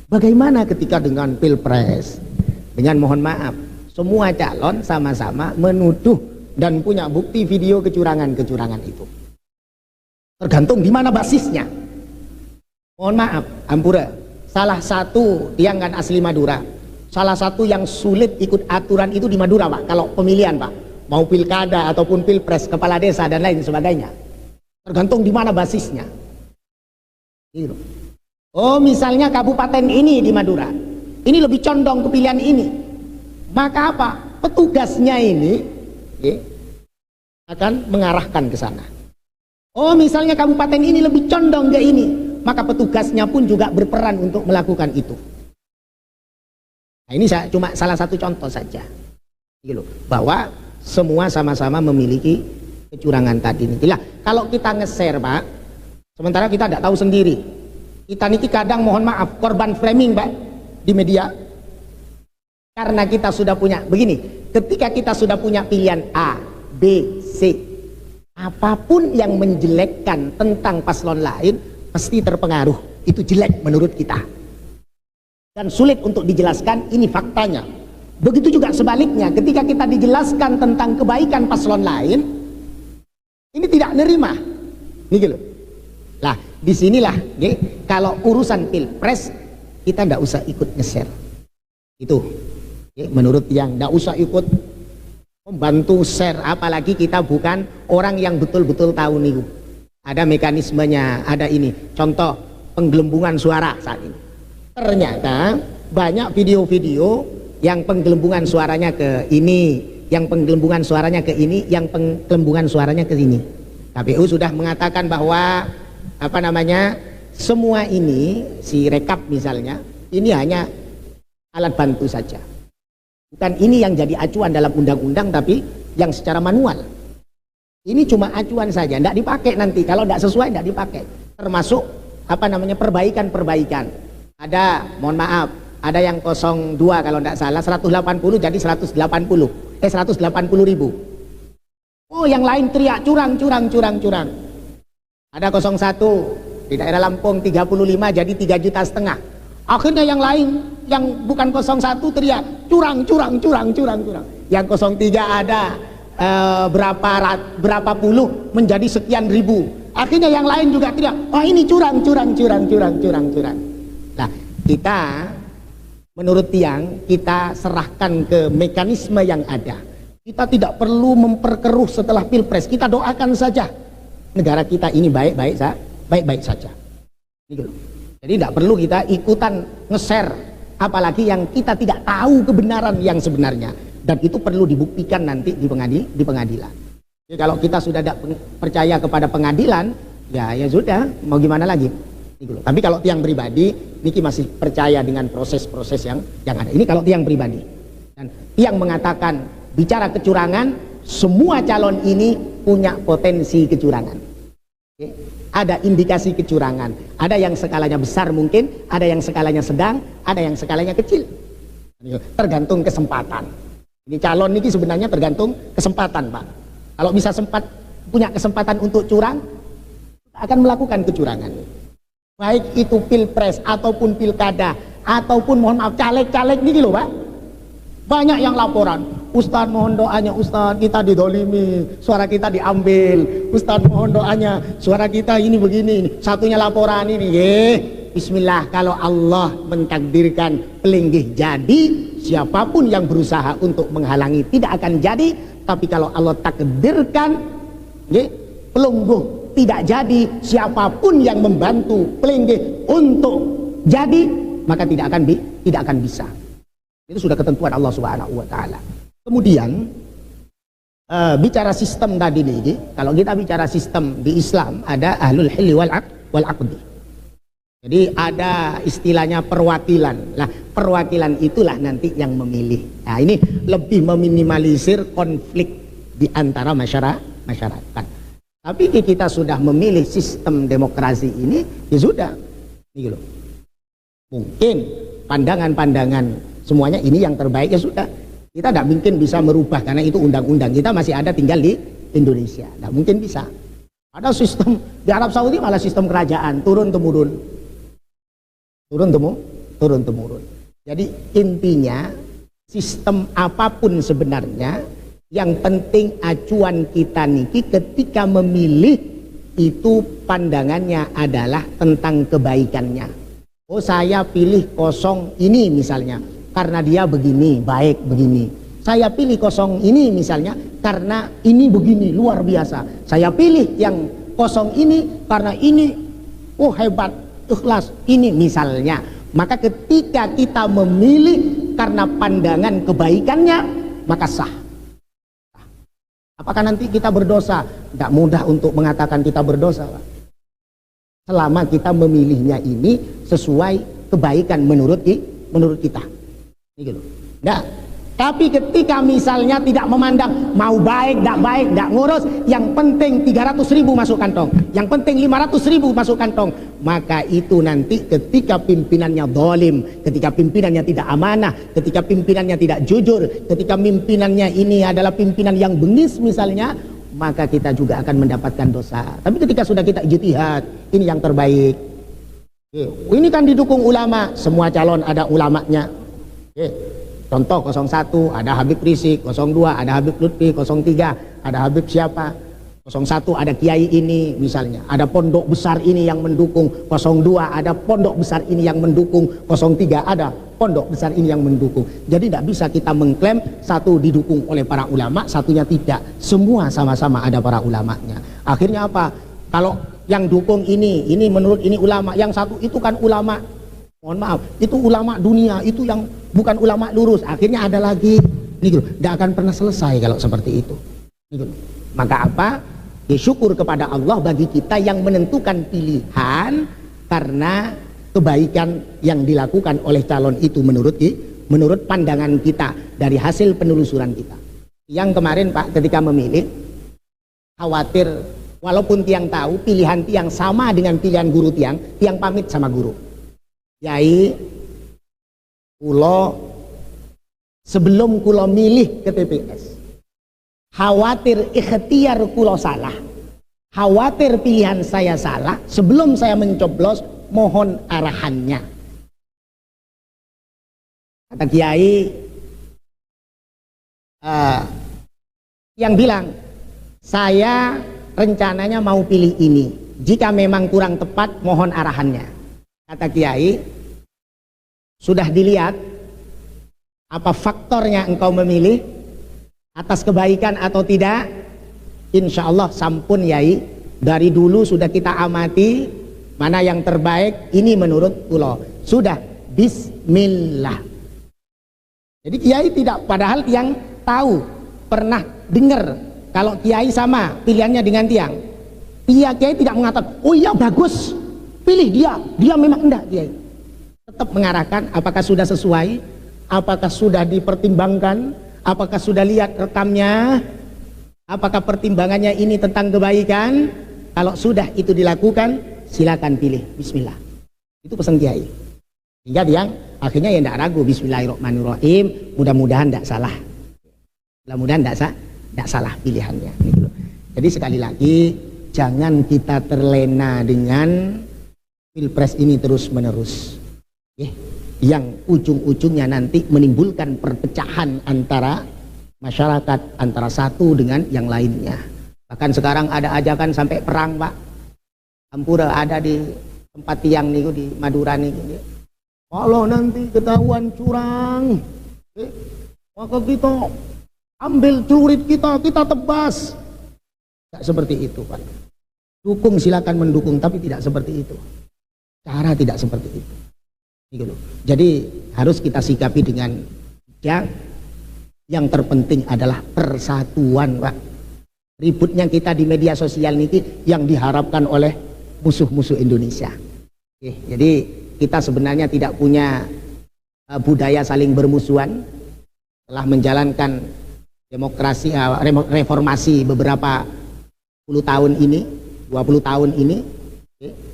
Bagaimana ketika dengan pilpres? Dengan mohon maaf, semua calon sama-sama menuduh dan punya bukti video kecurangan-kecurangan itu. Tergantung di mana basisnya. Mohon maaf, Ampura, salah satu yang kan asli Madura, salah satu yang sulit ikut aturan itu di Madura, Pak. Kalau pemilihan, Pak, mau pilkada ataupun pilpres, kepala desa dan lain sebagainya, tergantung di mana basisnya. Gitu. Oh, misalnya kabupaten ini di Madura, ini lebih condong ke pilihan ini, maka apa? Petugasnya ini akan mengarahkan ke sana. Oh, misalnya kabupaten ini lebih condong ke ini, maka petugasnya pun juga berperan untuk melakukan itu. Nah, ini cuma salah satu contoh saja, gitu, bahwa semua sama-sama memiliki kecurangan tadi. Inilah kalau kita nge-share, Pak, sementara kita tidak tahu sendiri. Kita niki kadang mohon maaf korban framing, Pak, di media. Karena kita sudah punya begini, ketika kita sudah punya pilihan A, B, C, apapun yang menjelekkan tentang paslon lain pasti terpengaruh. Itu jelek menurut kita. Dan sulit untuk dijelaskan, ini faktanya. Begitu juga sebaliknya, ketika kita dijelaskan tentang kebaikan paslon lain, ini tidak nerima. Ini gitu. Lah, disinilah kalau urusan pilpres kita tidak usah ikut nge-share. Itu menurut yang tidak usah ikut membantu share, apalagi kita bukan orang yang betul-betul tahu nih. Ada mekanismenya, ada ini. Contoh penggelembungan suara saat ini. Ternyata banyak video-video yang penggelembungan suaranya ke ini, yang penggelembungan suaranya ke ini, yang penggelembungan suaranya ke sini. KPU sudah mengatakan bahwa apa namanya, semua ini si rekap misalnya, ini hanya alat bantu saja. Bukan ini yang jadi acuan dalam undang-undang, tapi yang secara manual. Ini cuma acuan saja, tidak dipakai nanti. Kalau tidak sesuai, tidak dipakai. Termasuk apa namanya, perbaikan-perbaikan. Ada, mohon maaf, ada yang 02 kalau tidak salah, 180 jadi 180.000. Oh, yang lain teriak curang. Ada 01 di daerah Lampung 35 jadi 3,5 juta. Akhirnya yang lain yang bukan 01 teriak curang. Yang 03 ada berapa puluh menjadi sekian ribu. Akhirnya yang lain juga teriak, oh ini curang. Nah, kita menurut tiang, kita serahkan ke mekanisme yang ada. Kita tidak perlu memperkeruh setelah pilpres. Kita doakan saja negara kita ini baik-baik saja. Jadi tidak perlu kita ikutan nge-share, apalagi yang kita tidak tahu kebenaran yang sebenarnya, dan itu perlu dibuktikan nanti di pengadilan. Jadi kalau kita sudah tidak percaya kepada pengadilan, ya sudah, mau gimana lagi. Tapi kalau tiang pribadi, Niki masih percaya dengan proses-proses yang ada. Ini kalau tiang pribadi. Dan tiang mengatakan bicara kecurangan, semua calon ini punya potensi kecurangan. Ada indikasi kecurangan. Ada yang skalanya besar mungkin, ada yang skalanya sedang, ada yang skalanya kecil. Tergantung kesempatan. Ini calon ini sebenarnya tergantung kesempatan, Pak. Kalau bisa punya kesempatan untuk curang, akan melakukan kecurangan. Baik itu pilpres ataupun pilkada ataupun mohon maaf caleg-caleg ini loh, Pak. Banyak yang laporan, Ustadz mohon doanya, Ustadz kita didolimi, suara kita diambil, Ustadz mohon doanya, suara kita ini begini, satunya laporan ini. Bismillah, kalau Allah mentakdirkan pelinggih jadi, siapapun yang berusaha untuk menghalangi tidak akan jadi. Tapi kalau Allah takdirkan pelungguh tidak jadi, siapapun yang membantu pelinggih untuk jadi, maka tidak akan bisa. Itu sudah ketentuan Allah Subhanahu wa taala. Kemudian bicara sistem tadi ini, kalau kita bicara sistem di Islam ada ahlul hilli wal aqdi. Jadi ada istilahnya perwakilan. Nah, perwakilan itulah nanti yang memilih. Nah, ini lebih meminimalisir konflik di antara masyarakat. Tapi kita sudah memilih sistem demokrasi ini, ya sudah. Ini loh. Mungkin pandangan-pandangan semuanya ini yang terbaik, ya sudah. Kita tidak mungkin bisa merubah karena itu undang-undang. Kita masih ada tinggal di Indonesia. Tidak mungkin bisa. Ada sistem di Arab Saudi malah sistem kerajaan turun temurun. turun temurun. Jadi intinya sistem apapun sebenarnya, yang penting acuan kita niki ketika memilih itu pandangannya adalah tentang kebaikannya. Oh, saya pilih kosong ini misalnya karena dia begini, baik begini. Saya pilih kosong ini misalnya karena ini begini, luar biasa. Saya pilih yang kosong ini karena ini, oh hebat, ikhlas, ini misalnya. Maka ketika kita memilih karena pandangan kebaikannya, maka sah. Apakah nanti kita berdosa? Tidak mudah untuk mengatakan kita berdosa, Pak. Selama kita memilihnya ini sesuai kebaikan menurut kita. Gitu. Nah, tapi ketika misalnya tidak memandang mau baik, tidak ngurus, yang penting 300.000 masuk kantong, yang penting 500.000 masuk kantong, maka itu nanti ketika pimpinannya zalim, ketika pimpinannya tidak amanah, ketika pimpinannya tidak jujur, ketika pimpinannya ini adalah pimpinan yang bengis misalnya, maka kita juga akan mendapatkan dosa. Tapi ketika sudah kita ijtihad, ini yang terbaik. Ini kan didukung ulama, semua calon ada ulamanya. Contoh 01 ada Habib Rizik, 02 ada Habib Lutfi, 03 ada Habib siapa, 01 ada kiai ini misalnya, ada pondok besar ini yang mendukung, 02 ada pondok besar ini yang mendukung, 03 ada pondok besar ini yang mendukung. Jadi tidak bisa kita mengklaim satu didukung oleh para ulama, satunya tidak. Semua sama-sama ada para ulamanya. Akhirnya apa? Kalau yang dukung ini menurut ini ulama, yang satu itu kan ulama, mohon maaf, itu ulama dunia, itu yang bukan ulama lurus. Akhirnya ada lagi, tidak akan pernah selesai kalau seperti itu. Maka apa? Ya, syukur kepada Allah bagi kita yang menentukan pilihan karena kebaikan yang dilakukan oleh calon itu menurut pandangan kita dari hasil penelusuran kita. Yang kemarin Pak ketika memilih, khawatir walaupun tiang tahu pilihan tiang sama dengan pilihan guru tiang pamit sama guru. Yai, kulo sebelum kulo milih ke TPS, khawatir ikhtiar kulo salah, khawatir pilihan saya salah, sebelum saya mencoblos mohon arahannya. Kata Kiai yang bilang, saya rencananya mau pilih ini, jika memang kurang tepat mohon arahannya. Kata Kiai, sudah dilihat apa faktornya engkau memilih atas kebaikan atau tidak? Insya Allah sampun Yai, dari dulu sudah kita amati mana yang terbaik, ini menurut kulo. Sudah, bismillah. Jadi Kiai tidak, padahal tiang tahu, pernah dengar kalau Kiai sama pilihannya dengan tiang. Iya, Kiai tidak mengatakan, oh iya bagus, pilih dia memang enggak. Kiai tetap mengarahkan apakah sudah sesuai, apakah sudah dipertimbangkan, apakah sudah lihat rekamnya, apakah pertimbangannya ini tentang kebaikan. Kalau sudah itu dilakukan, silakan pilih, bismillah. Itu pesan Kiai. Hingga tiang akhirnya ya tidak ragu, bismillahirrahmanirrahim, mudah-mudahan tidak salah, mudah-mudahan tidak salah pilihannya. Jadi sekali lagi, jangan kita terlena dengan Pilpres ini terus menerus, yang ujung-ujungnya nanti menimbulkan perpecahan antara masyarakat, antara satu dengan yang lainnya. Bahkan sekarang ada ajakan sampai perang, Pak. Ampura ada di tempat tiang nih di Madura nih. Kalau nanti ketahuan curang, maka kita ambil celurit kita tebas. Tidak seperti itu, Pak. Dukung silakan mendukung, tapi tidak seperti itu. Cara tidak seperti itu. Gitu. Jadi harus kita sikapi dengan yang terpenting adalah persatuan, Pak. Ributnya kita di media sosial ini yang diharapkan oleh musuh-musuh Indonesia. Jadi kita sebenarnya tidak punya budaya saling bermusuhan. Telah menjalankan demokrasi, reformasi beberapa puluh tahun ini, 20 tahun ini,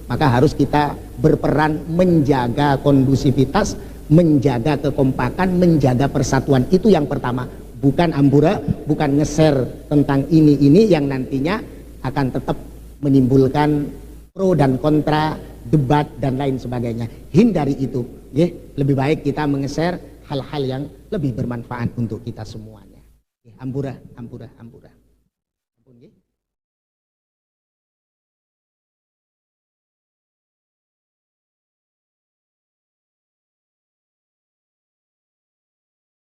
maka harus kita berperan menjaga kondusivitas, menjaga kekompakan, menjaga persatuan. Itu yang pertama. Bukan ambura, bukan nge-share tentang ini yang nantinya akan tetap menimbulkan pro dan kontra, debat dan lain sebagainya. Hindari itu, ya. Lebih baik kita mengeser hal-hal yang lebih bermanfaat untuk kita semuanya. Ampura, ampura, ampura.